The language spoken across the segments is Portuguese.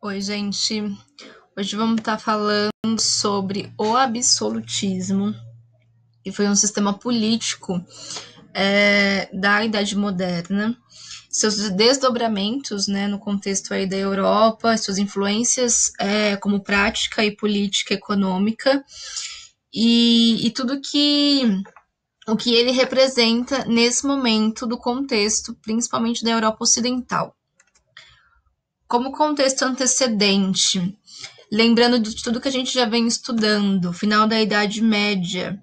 Oi, gente. Hoje vamos estar falando sobre o absolutismo, que foi um sistema político da Idade Moderna, seus desdobramentos, né, no contexto aí da Europa, suas influências como prática e política econômica, e tudo o que ele representa nesse momento do contexto, principalmente da Europa Ocidental. Como contexto antecedente, lembrando de tudo que a gente já vem estudando, final da Idade Média,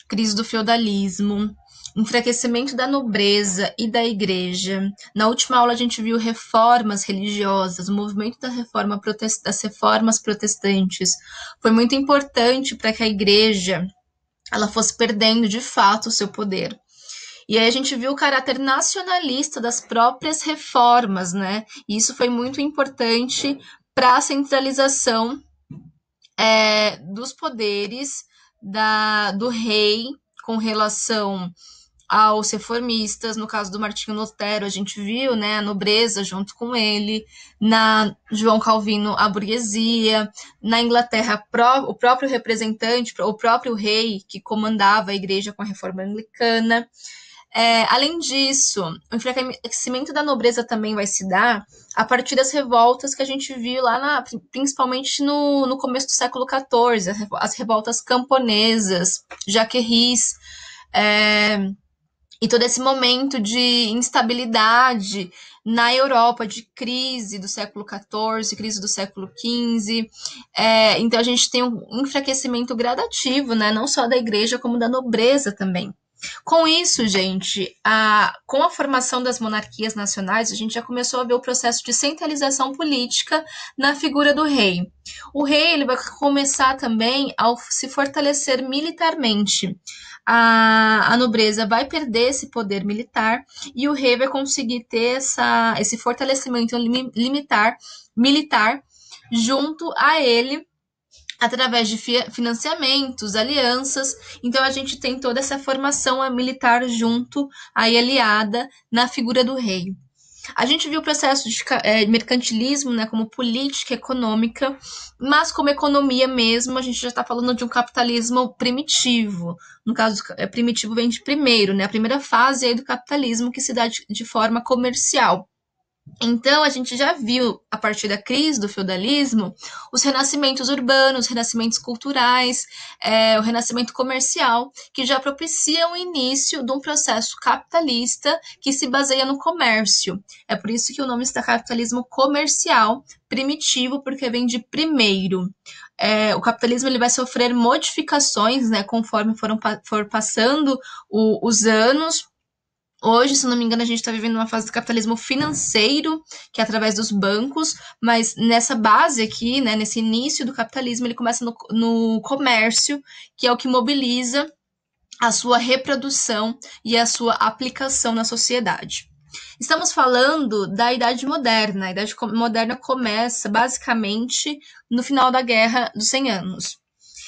crise do feudalismo, enfraquecimento da nobreza e da igreja. Na última aula a gente viu reformas religiosas, o movimento das reformas protestantes foi muito importante para que a igreja ela fosse perdendo de fato o seu poder. E aí a gente viu o caráter nacionalista das próprias reformas, né? E isso foi muito importante para a centralização dos poderes do rei com relação aos reformistas. No caso do Martinho Lutero, a gente viu, né, a nobreza junto com ele, na João Calvino, a burguesia, na Inglaterra, o próprio representante, o próprio rei que comandava a igreja com a reforma anglicana. Além disso, o enfraquecimento da nobreza também vai se dar a partir das revoltas que a gente viu lá, principalmente no começo do século XIV, as revoltas camponesas, jaqueris, e todo esse momento de instabilidade na Europa, de crise do século XIV, crise do século XV. Então a gente tem um enfraquecimento gradativo, né, não só da igreja, como da nobreza também. Com isso, gente, com a formação das monarquias nacionais, a gente já começou a ver o processo de centralização política na figura do rei. O rei ele vai começar também a se fortalecer militarmente. A nobreza vai perder esse poder militar e o rei vai conseguir ter esse fortalecimento militar junto a ele, através de financiamentos, alianças. Então a gente tem toda essa formação militar junto, aí aliada na figura do rei. A gente viu o processo de mercantilismo, né, como política econômica, mas como economia mesmo, a gente já está falando de um capitalismo primitivo. No caso, primitivo vem de primeiro, né, a primeira fase aí do capitalismo que se dá de forma comercial. Então, a gente já viu, a partir da crise do feudalismo, os renascimentos urbanos, renascimentos culturais, o renascimento comercial, que já propiciam o início de um processo capitalista que se baseia no comércio. É por isso que o nome está capitalismo comercial, primitivo, porque vem de primeiro. O capitalismo ele vai sofrer modificações, né, conforme for passando os anos. Hoje, se não me engano, a gente está vivendo uma fase do capitalismo financeiro, que é através dos bancos, mas nessa base aqui, né, nesse início do capitalismo, ele começa no comércio, que é o que mobiliza a sua reprodução e a sua aplicação na sociedade. Estamos falando da Idade Moderna. A Idade Moderna começa, basicamente, no final da Guerra dos 100 Anos.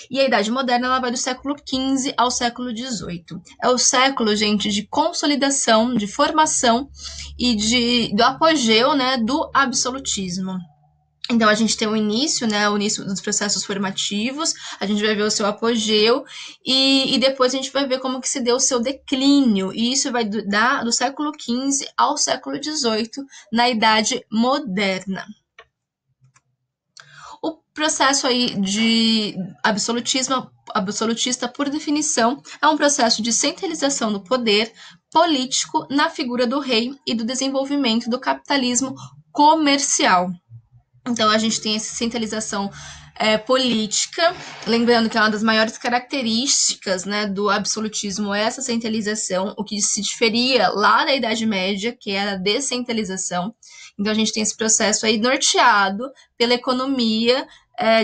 E a Idade Moderna ela vai do século XV ao século XVIII. É o século, gente, de consolidação, de formação e do apogeu, né, do absolutismo. Então, a gente tem o início, né, o início dos processos formativos, a gente vai ver o seu apogeu, e depois a gente vai ver como que se deu o seu declínio, e isso vai dar do século XV ao século XVIII, na Idade Moderna. O processo aí de absolutista, por definição, é um processo de centralização do poder político na figura do rei e do desenvolvimento do capitalismo comercial. Então, a gente tem essa centralização política, lembrando que é uma das maiores características, né, do absolutismo é essa centralização, o que se diferia lá da Idade Média, que era a descentralização. Então, a gente tem esse processo aí norteado pela economia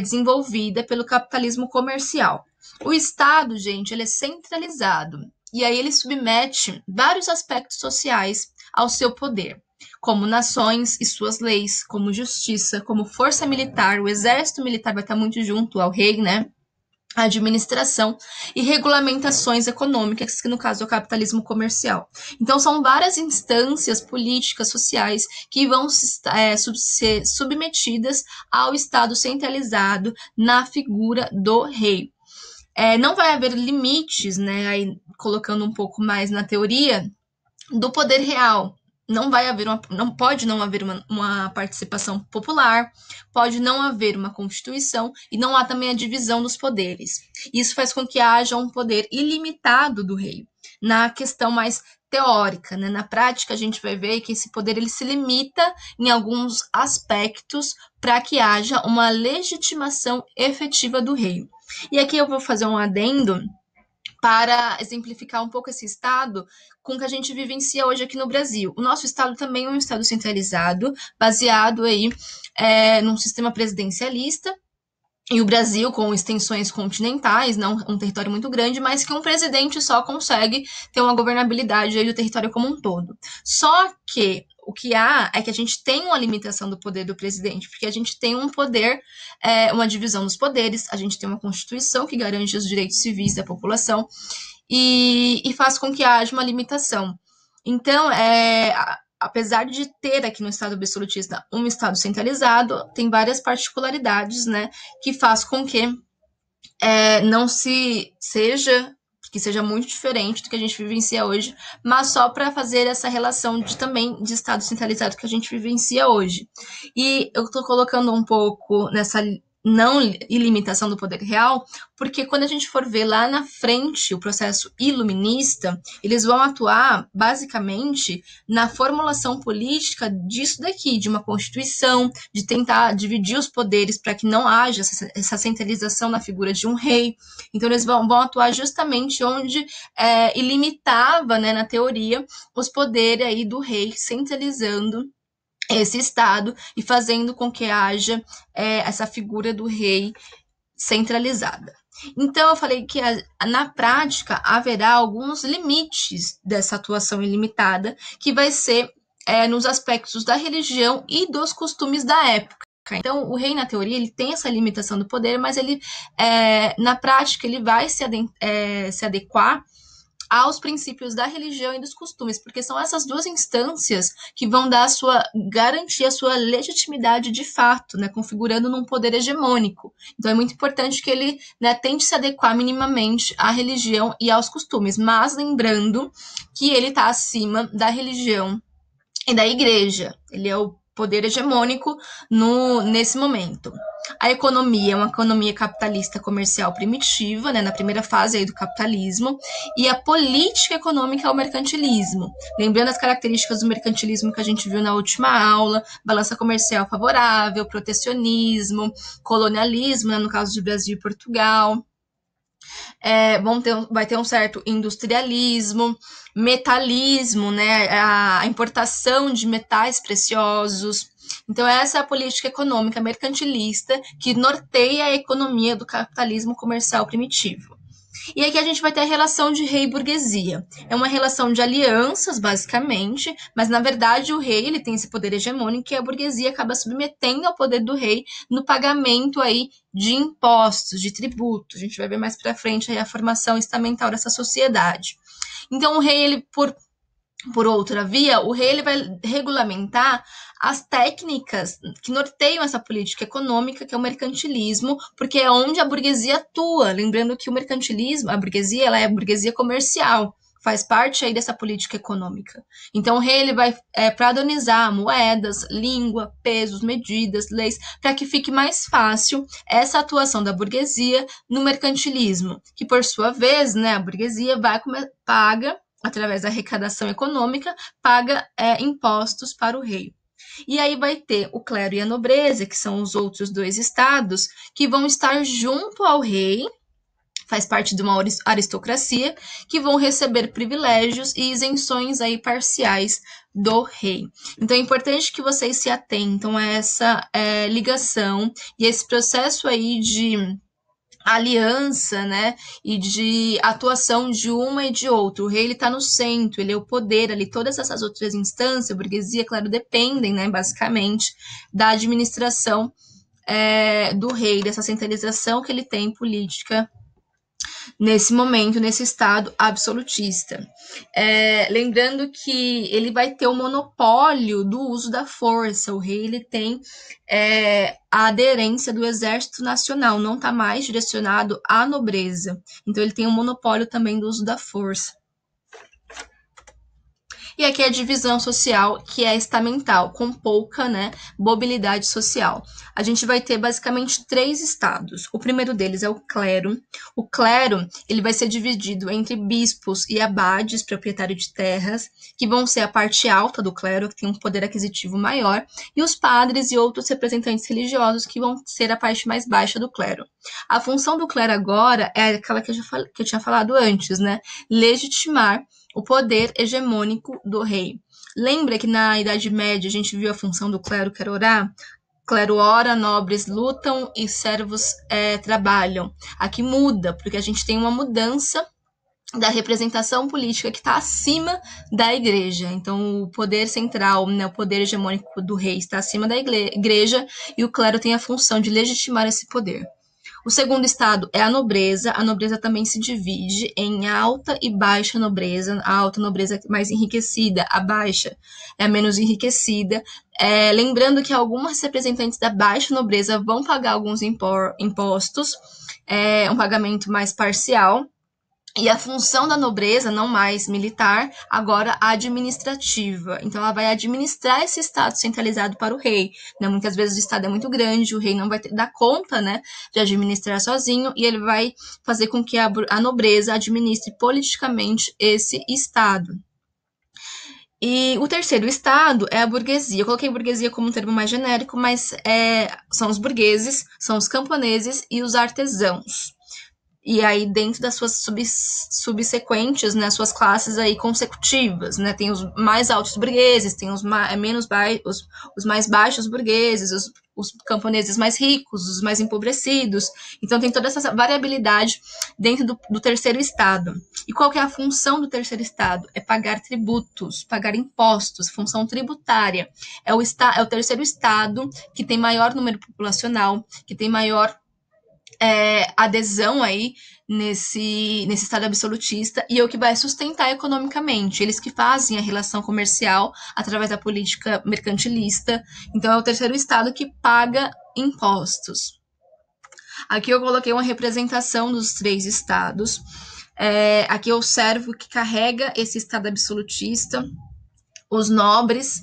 desenvolvida pelo capitalismo comercial. O Estado, gente, ele é centralizado, e aí ele submete vários aspectos sociais ao seu poder, como nações e suas leis, como justiça, como força militar. O exército militar vai estar muito junto ao rei, né? administração e regulamentações econômicas, que no caso é o capitalismo comercial. Então, são várias instâncias políticas, sociais, que vão ser submetidas ao Estado centralizado na figura do rei. Não vai haver limites, né, aí, colocando um pouco mais na teoria, do poder real. Não pode não haver uma participação popular, pode não haver uma constituição e não há também a divisão dos poderes. Isso faz com que haja um poder ilimitado do rei. Na questão mais teórica, né? Na prática a gente vai ver que esse poder ele se limita em alguns aspectos para que haja uma legitimação efetiva do rei. E aqui eu vou fazer um adendo para exemplificar um pouco esse estado com que a gente vivencia hoje aqui no Brasil. O nosso estado também é um estado centralizado, baseado aí num sistema presidencialista, e o Brasil com extensões continentais, não um território muito grande, mas que um presidente só consegue ter uma governabilidade aí do território como um todo. Só que o que há é que a gente tem uma limitação do poder do presidente, porque a gente tem um poder, uma divisão dos poderes, a gente tem uma Constituição que garante os direitos civis da população e faz com que haja uma limitação. Então, apesar de ter aqui no Estado absolutista um Estado centralizado, tem várias particularidades, né, que faz com que não seja muito diferente do que a gente vivencia hoje, mas só para fazer essa relação também de Estado centralizado que a gente vivencia hoje. E eu estou colocando um pouco nessa não ilimitação do poder real, porque quando a gente for ver lá na frente o processo iluminista, eles vão atuar basicamente na formulação política disso daqui, de uma constituição, de tentar dividir os poderes para que não haja essa centralização na figura de um rei. Então eles vão atuar justamente onde ilimitava, né, na teoria, os poderes aí do rei, centralizando esse Estado e fazendo com que haja essa figura do rei centralizada. Então, eu falei que na prática haverá alguns limites dessa atuação ilimitada, que vai ser nos aspectos da religião e dos costumes da época. Então, o rei, na teoria, ele tem essa limitação do poder, mas ele, na prática, ele vai se adequar aos princípios da religião e dos costumes, porque são essas duas instâncias que vão garantir a sua legitimidade de fato, né, configurando num poder hegemônico. Então é muito importante que ele, né, tente se adequar minimamente à religião e aos costumes, mas lembrando que ele está acima da religião e da igreja. Ele é o poder hegemônico nesse momento. A economia é uma economia capitalista comercial primitiva, né, na primeira fase aí do capitalismo, e a política econômica é o mercantilismo. Lembrando as características do mercantilismo que a gente viu na última aula: balança comercial favorável, protecionismo, colonialismo, né, no caso de Brasil e Portugal. Vai ter um certo industrialismo, metalismo, né, a importação de metais preciosos. Então, essa é a política econômica mercantilista que norteia a economia do capitalismo comercial primitivo. E aqui a gente vai ter a relação de rei e burguesia. É uma relação de alianças, basicamente, mas na verdade o rei ele tem esse poder hegemônico e a burguesia acaba submetendo ao poder do rei no pagamento aí de impostos, de tributos. A gente vai ver mais para frente aí a formação estamental dessa sociedade. Então o rei, ele, por outra via, o rei ele vai regulamentar as técnicas que norteiam essa política econômica, que é o mercantilismo, porque é onde a burguesia atua. Lembrando que o mercantilismo, a burguesia, ela é a burguesia comercial, faz parte aí dessa política econômica. Então, o rei ele vai padronizar moedas, língua, pesos, medidas, leis, para que fique mais fácil essa atuação da burguesia no mercantilismo, que, por sua vez, né, a burguesia paga, através da arrecadação econômica, paga impostos para o rei. E aí vai ter o clero e a nobreza, que são os outros dois estados, que vão estar junto ao rei, faz parte de uma aristocracia, que vão receber privilégios e isenções aí parciais do rei. Então é importante que vocês se atentam a essa ligação e esse processo aí de aliança, né, e de atuação de uma e de outra. O rei, ele tá no centro, ele é o poder ali, todas essas outras instâncias, a burguesia, claro, dependem, né, basicamente, da administração do rei, dessa centralização que ele tem política nesse momento, nesse estado absolutista. Lembrando que ele vai ter o monopólio do uso da força, o rei ele tem a aderência do exército nacional, não está mais direcionado à nobreza, então ele tem o monopólio também do uso da força. E aqui a divisão social, que é estamental, com pouca, mobilidade social. A gente vai ter basicamente 3 estados. O primeiro deles é o clero. O clero, ele vai ser dividido entre bispos e abades, proprietários de terras, que vão ser a parte alta do clero, que tem um poder aquisitivo maior, e os padres e outros representantes religiosos, que vão ser a parte mais baixa do clero. A função do clero agora é aquela que eu tinha falado antes, legitimar o poder hegemônico do rei. Lembra que na Idade Média a gente viu a função do clero, que era orar? Clero ora, nobres lutam e servos trabalham. Aqui muda, porque a gente tem uma mudança da representação política que está acima da igreja. Então, o poder central, o poder hegemônico do rei está acima da igreja e o clero tem a função de legitimar esse poder. O segundo estado é a nobreza. A nobreza também se divide em alta e baixa nobreza. A alta nobreza é mais enriquecida, a baixa é a menos enriquecida. Lembrando que algumas representantes da baixa nobreza vão pagar alguns impostos, um pagamento mais parcial. E a função da nobreza, não mais militar, agora administrativa. Então, ela vai administrar esse estado centralizado para o rei. Muitas vezes o estado é muito grande, o rei não vai dar conta, de administrar sozinho, e ele vai fazer com que a nobreza administre politicamente esse estado. E o terceiro estado é a burguesia. Eu coloquei burguesia como um termo mais genérico, mas são os burgueses, são os camponeses e os artesãos. E aí, dentro das suas subsequentes, suas classes aí consecutivas, tem os mais altos burgueses, tem os mais baixos burgueses, os camponeses mais ricos, os mais empobrecidos. Então, tem toda essa variabilidade dentro do terceiro estado. E qual que é a função do terceiro estado? É pagar tributos, pagar impostos, função tributária. É o terceiro estado que tem maior número populacional, que tem maior adesão aí nesse estado absolutista e é o que vai sustentar economicamente. Eles que fazem a relação comercial através da política mercantilista. Então, é o terceiro estado que paga impostos. Aqui eu coloquei uma representação dos 3 estados. Aqui é o servo que carrega esse estado absolutista, os nobres,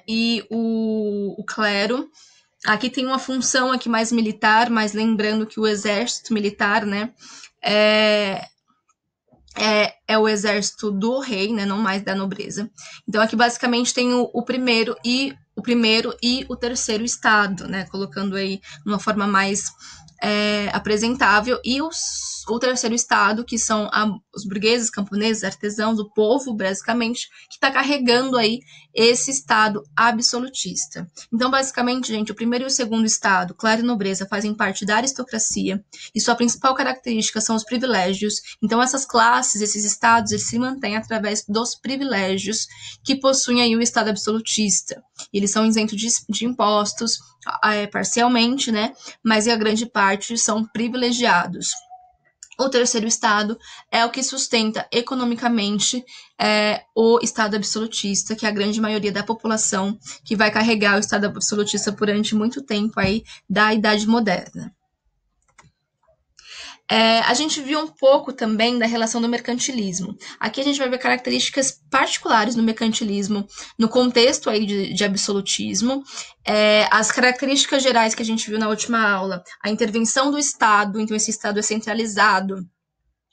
e o clero. Aqui tem uma função aqui mais militar, mas lembrando que o exército militar, é o exército do rei, não mais da nobreza. Então, aqui basicamente tem o primeiro e o terceiro estado, colocando aí de uma forma mais apresentável, e o terceiro estado, que são os burgueses, camponeses, artesãos, o povo, basicamente, que está carregando aí esse estado absolutista. Então, basicamente, gente, o primeiro e o segundo estado, clero e nobreza, fazem parte da aristocracia, e sua principal característica são os privilégios. Então, essas classes, esses estados, eles se mantêm através dos privilégios que possuem aí o estado absolutista. Eles são isentos de impostos, parcialmente, mas a grande parte são privilegiados. O terceiro estado é o que sustenta economicamente o estado absolutista, que é a grande maioria da população que vai carregar o estado absolutista durante muito tempo aí da Idade Moderna. A gente viu um pouco também da relação do mercantilismo. Aqui a gente vai ver características particulares do mercantilismo no contexto aí de absolutismo. As características gerais que a gente viu na última aula, a intervenção do Estado, então esse Estado é centralizado,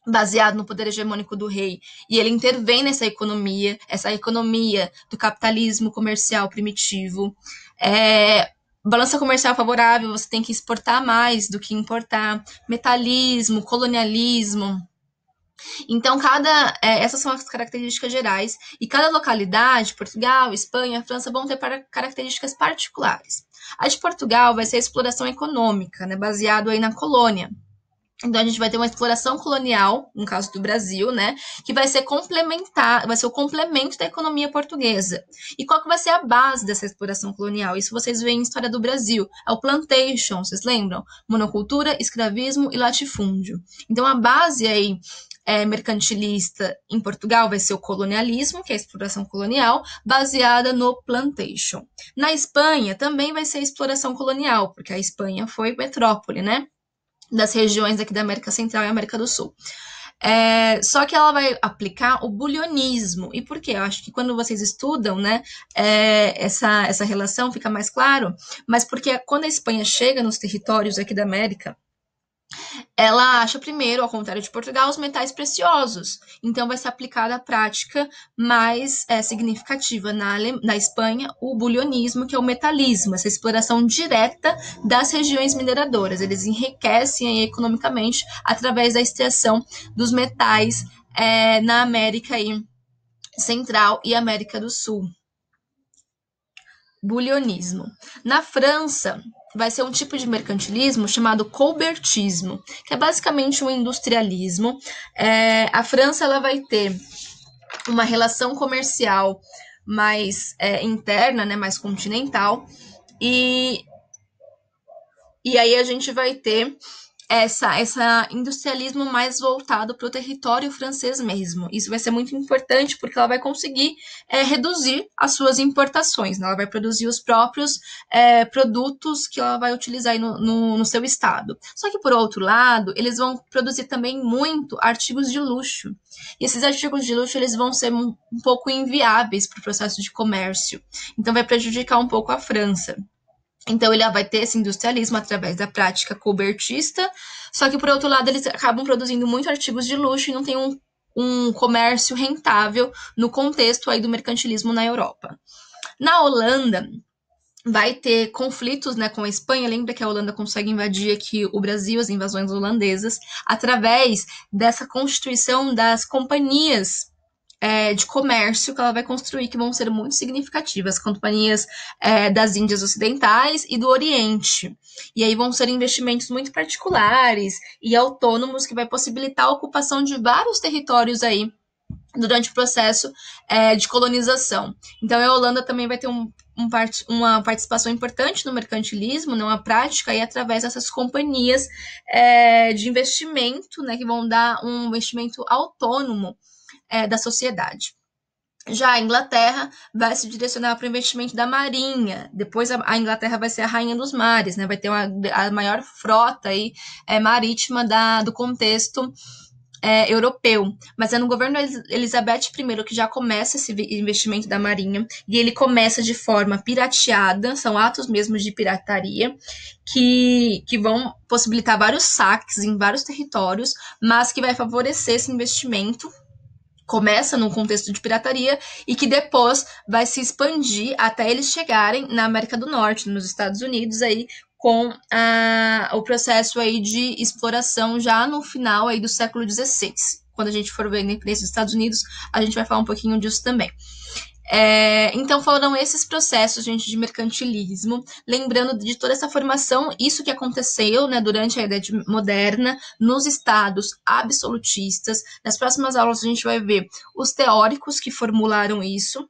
baseado no poder hegemônico do rei, e ele intervém nessa economia, essa economia do capitalismo comercial primitivo. Balança comercial favorável, você tem que exportar mais do que importar, metalismo, colonialismo. Então, essas são as características gerais, e cada localidade, Portugal, Espanha, França, vão ter características particulares. A de Portugal vai ser a exploração econômica, baseado aí na colônia. Então a gente vai ter uma exploração colonial, no caso do Brasil, né, que vai ser complementar, vai ser o complemento da economia portuguesa. E qual que vai ser a base dessa exploração colonial? Isso vocês veem em História do Brasil, é o plantation, vocês lembram? Monocultura, escravismo e latifúndio. Então a base aí mercantilista em Portugal vai ser o colonialismo, que é a exploração colonial, baseada no plantation. Na Espanha também vai ser a exploração colonial, porque a Espanha foi metrópole, né? Das regiões aqui da América Central e América do Sul. Só que ela vai aplicar o bulionismo. E por quê? Eu acho que quando vocês estudam, né, essa relação fica mais claro, mas porque quando a Espanha chega nos territórios aqui da América, ela acha primeiro, ao contrário de Portugal, os metais preciosos. Então vai ser aplicada a prática mais significativa na Espanha, o bulionismo, que é o metalismo, essa exploração direta das regiões mineradoras. Eles enriquecem aí, economicamente através da extração dos metais na América aí, Central e América do Sul. Bulionismo. Na França, vai ser um tipo de mercantilismo chamado colbertismo, que é basicamente um industrialismo. A França ela vai ter uma relação comercial mais interna, né, mais continental, e aí a gente vai ter essa industrialismo mais voltado para o território francês mesmo. Isso vai ser muito importante porque ela vai conseguir reduzir as suas importações, né? Ela vai produzir os próprios produtos que ela vai utilizar aí no seu estado. Só que, por outro lado, eles vão produzir também muito artigos de luxo. E esses artigos de luxo eles vão ser um pouco inviáveis para o processo de comércio. Então, vai prejudicar um pouco a França. Então, ele vai ter esse industrialismo através da prática colbertista, só que, por outro lado, eles acabam produzindo muitos artigos de luxo e não tem um comércio rentável no contexto aí do mercantilismo na Europa. Na Holanda, vai ter conflitos, né, com a Espanha. Lembra que a Holanda consegue invadir aqui o Brasil, as invasões holandesas, através dessa constituição das companhias de comércio que ela vai construir, que vão ser muito significativas, companhias das Índias Ocidentais e do Oriente. E aí vão ser investimentos muito particulares e autônomos que vai possibilitar a ocupação de vários territórios aí durante o processo de colonização. Então a Holanda também vai ter uma participação importante no mercantilismo, né, uma prática aí através dessas companhias de investimento, né, que vão dar um investimento autônomo da sociedade. Já a Inglaterra vai se direcionar para o investimento da marinha. Depois a Inglaterra vai ser a rainha dos mares, né? Vai ter a maior frota aí, marítima do contexto europeu. Mas é no governo Elizabeth I que já começa esse investimento da marinha, e ele começa de forma pirateada, são atos mesmo de pirataria, que vão possibilitar vários saques em vários territórios, mas que vai favorecer esse investimento. Começa num contexto de pirataria e que depois vai se expandir até eles chegarem na América do Norte, nos Estados Unidos, aí, com o processo aí de exploração já no final aí do século XVI. Quando a gente for ver a independência dos Estados Unidos, a gente vai falar um pouquinho disso também. Então foram esses processos, gente, de mercantilismo, lembrando de toda essa formação, isso que aconteceu, né, durante a Idade Moderna, nos estados absolutistas. Nas próximas aulas a gente vai ver os teóricos que formularam isso,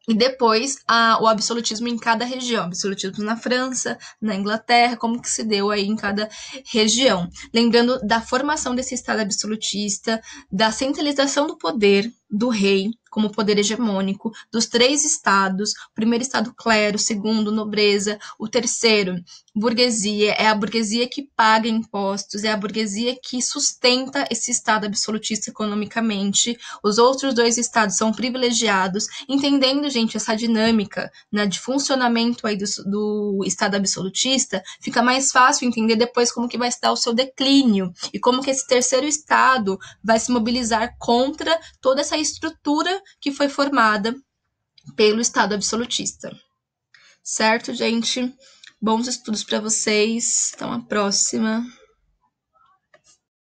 e depois o absolutismo em cada região, absolutismo na França, na Inglaterra, como que se deu aí em cada região. Lembrando da formação desse Estado absolutista, da centralização do poder do rei como poder hegemônico, dos 3 estados, o primeiro estado clero, o segundo nobreza, o terceiro burguesia, é a burguesia que paga impostos, é a burguesia que sustenta esse estado absolutista economicamente, os outros 2 estados são privilegiados, entendendo, gente, essa dinâmica, né, de funcionamento aí do estado absolutista, fica mais fácil entender depois como que vai estar o seu declínio, e como que esse terceiro estado vai se mobilizar contra toda essa estrutura que foi formada pelo Estado absolutista. Certo, gente? Bons estudos para vocês. Até uma próxima.